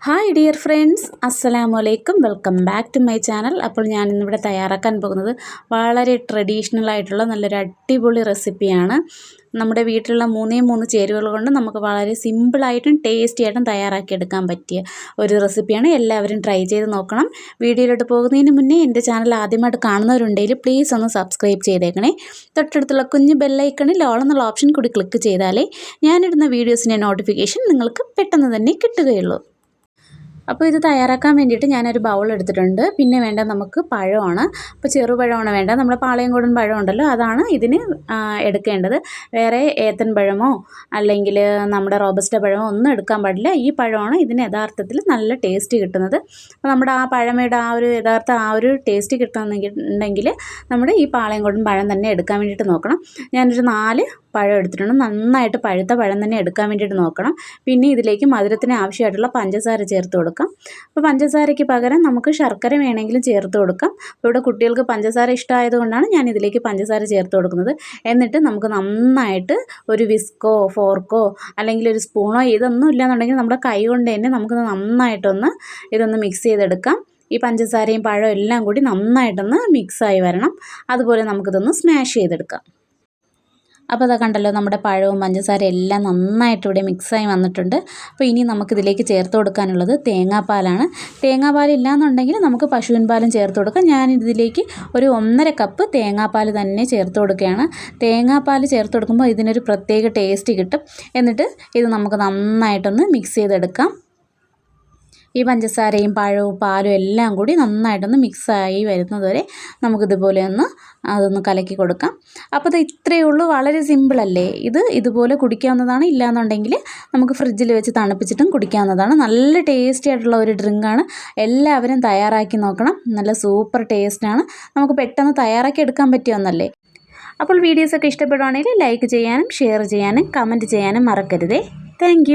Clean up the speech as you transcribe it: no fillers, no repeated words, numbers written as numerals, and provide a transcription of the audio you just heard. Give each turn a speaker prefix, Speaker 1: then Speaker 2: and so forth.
Speaker 1: Hi dear friends, അസ്സലാമലൈക്കും. Welcome back to my channel. അപ്പോൾ ഞാൻ ഇന്നിവിടെ തയ്യാറാക്കാൻ പോകുന്നത് വളരെ ട്രഡീഷണൽ ആയിട്ടുള്ള നല്ലൊരു അടിപൊളി റെസിപ്പിയാണ്. നമ്മുടെ വീട്ടിലുള്ള മൂന്ന് ചേരുവകൾ കൊണ്ട് നമുക്ക് വളരെ സിമ്പിളായിട്ടും ടേസ്റ്റി ആയിട്ടും തയ്യാറാക്കിയെടുക്കാൻ പറ്റിയ ഒരു റെസിപ്പിയാണ്. എല്ലാവരും ട്രൈ ചെയ്ത് നോക്കണം. വീഡിയോയിലോട്ട് പോകുന്നതിന് മുന്നേ എൻ്റെ ചാനൽ ആദ്യമായിട്ട് കാണുന്നവരുണ്ടെങ്കിൽ പ്ലീസ് ഒന്ന് സബ്സ്ക്രൈബ് ചെയ്തേക്കണേ. തൊട്ടടുത്തുള്ള കുഞ്ഞ് ബെല്ലൈക്കണിൽ ഓൾ എന്നുള്ള ഓപ്ഷൻ കൂടി ക്ലിക്ക് ചെയ്താലേ ഞാനിടുന്ന വീഡിയോസിൻ്റെ നോട്ടിഫിക്കേഷൻ നിങ്ങൾക്ക് പെട്ടെന്ന് തന്നെ കിട്ടുകയുള്ളൂ. അപ്പോൾ ഇത് തയ്യാറാക്കാൻ വേണ്ടിയിട്ട് ഞാനൊരു ബൗൾ എടുത്തിട്ടുണ്ട്. പിന്നെ വേണ്ട നമുക്ക് പഴമാണ്. അപ്പോൾ ചെറുപഴമാണ് വേണ്ട. നമ്മുടെ പാളയംകോടൻ പഴം ഉണ്ടല്ലോ, അതാണ് ഇതിന് എടുക്കേണ്ടത്. വേറെ ഏത്തൻ പഴമോ അല്ലെങ്കിൽ നമ്മുടെ റോബസ്റ്റ പഴമോ ഒന്നും എടുക്കാൻ പാടില്ല. ഈ പഴമാണ് ഇതിന് യഥാർത്ഥത്തിൽ നല്ല ടേസ്റ്റ് കിട്ടുന്നത്. അപ്പോൾ നമ്മുടെ ആ പഴമയുടെ ആ ഒരു ടേസ്റ്റ് കിട്ടണമെന്നുണ്ടെങ്കിൽ നമ്മുടെ ഈ പാളയംകോടൻ പഴം തന്നെ എടുക്കാൻ വേണ്ടിയിട്ട് നോക്കണം. ഞാനൊരു 4 പഴം എടുത്തിട്ടുണ്ട്. നന്നായിട്ട് പഴുത്ത പഴം തന്നെ എടുക്കാൻ വേണ്ടിയിട്ട് നോക്കണം. പിന്നെ ഇതിലേക്ക് മധുരത്തിന് ആവശ്യമായിട്ടുള്ള പഞ്ചസാര ചേർത്ത് കൊടുക്കാം. അപ്പോൾ പഞ്ചസാരയ്ക്ക് പകരം നമുക്ക് ശർക്കര വേണമെങ്കിലും ചേർത്ത് കൊടുക്കാം. അപ്പോൾ ഇവിടെ കുട്ടികൾക്ക് പഞ്ചസാര ഇഷ്ടമായതുകൊണ്ടാണ് ഞാൻ ഇതിലേക്ക് പഞ്ചസാര ചേർത്ത് കൊടുക്കുന്നത്. എന്നിട്ട് നമുക്ക് നന്നായിട്ട് ഒരു വിസ്കോ ഫോർക്കോ അല്ലെങ്കിൽ ഒരു സ്പൂണോ ഇതൊന്നും ഇല്ലാന്നുണ്ടെങ്കിൽ നമ്മുടെ കൈ കൊണ്ട് തന്നെ നമുക്ക് നന്നായിട്ടൊന്ന് ഇതൊന്ന് മിക്സ് ചെയ്തെടുക്കാം. ഈ പഞ്ചസാരയും പഴവും എല്ലാം കൂടി നന്നായിട്ടൊന്ന് മിക്സായി വരണം. അതുപോലെ നമുക്കിതൊന്ന് സ്മാഷ് ചെയ്തെടുക്കാം. അപ്പോൾ അതാ കണ്ടല്ലോ, നമ്മുടെ പഴവും പഞ്ചസാരയും എല്ലാം നന്നായിട്ട് ഇവിടെ മിക്സായി വന്നിട്ടുണ്ട്. അപ്പോൾ ഇനി നമുക്കിതിലേക്ക് ചേർത്ത് കൊടുക്കാനുള്ളത് തേങ്ങാപ്പാലാണ്. തേങ്ങാപ്പാൽ ഇല്ലയെന്നുണ്ടെങ്കിൽ നമുക്ക് പശുവിൻ പാലും ചേർത്ത് കൊടുക്കാം. ഞാനിതിലേക്ക് ഒരു 1.5 കപ്പ് തേങ്ങാപ്പാൽ തന്നെ ചേർത്ത് കൊടുക്കുകയാണ്. തേങ്ങാപ്പാൽ ചേർത്ത് കൊടുക്കുമ്പോൾ ഇതിനൊരു പ്രത്യേക ടേസ്റ്റ് കിട്ടും. എന്നിട്ട് ഇത് നമുക്ക് നന്നായിട്ടൊന്ന് മിക്സ് ചെയ്തെടുക്കാം. ഈ പഞ്ചസാരയും പഴവും പാലും എല്ലാം കൂടി നന്നായിട്ടൊന്ന് മിക്സായി വരുന്നത് വരെ നമുക്കിതുപോലെ അതൊന്ന് കലക്കി കൊടുക്കാം. അപ്പോൾ ഇത് ഇത്രയേ ഉള്ളൂ. വളരെ സിമ്പിളല്ലേ ഇത്. ഇതുപോലെ കുടിക്കാവുന്നതാണ്. ഇല്ലയെന്നുണ്ടെങ്കിൽ നമുക്ക് ഫ്രിഡ്ജിൽ വെച്ച് തണുപ്പിച്ചിട്ടും കുടിക്കാവുന്നതാണ്. നല്ല ടേസ്റ്റി ആയിട്ടുള്ള ഒരു ഡ്രിങ്കാണ്. എല്ലാവരും തയ്യാറാക്കി നോക്കണം. നല്ല സൂപ്പർ ടേസ്റ്റാണ്. നമുക്ക് പെട്ടെന്ന് തയ്യാറാക്കി എടുക്കാൻ പറ്റിയ ഒന്നല്ലേ. അപ്പോൾ വീഡിയോസൊക്കെ ഇഷ്ടപ്പെടുവാണെങ്കിൽ ലൈക്ക് ചെയ്യാനും ഷെയർ ചെയ്യാനും കമൻറ്റ് ചെയ്യാനും മറക്കരുതേ. താങ്ക്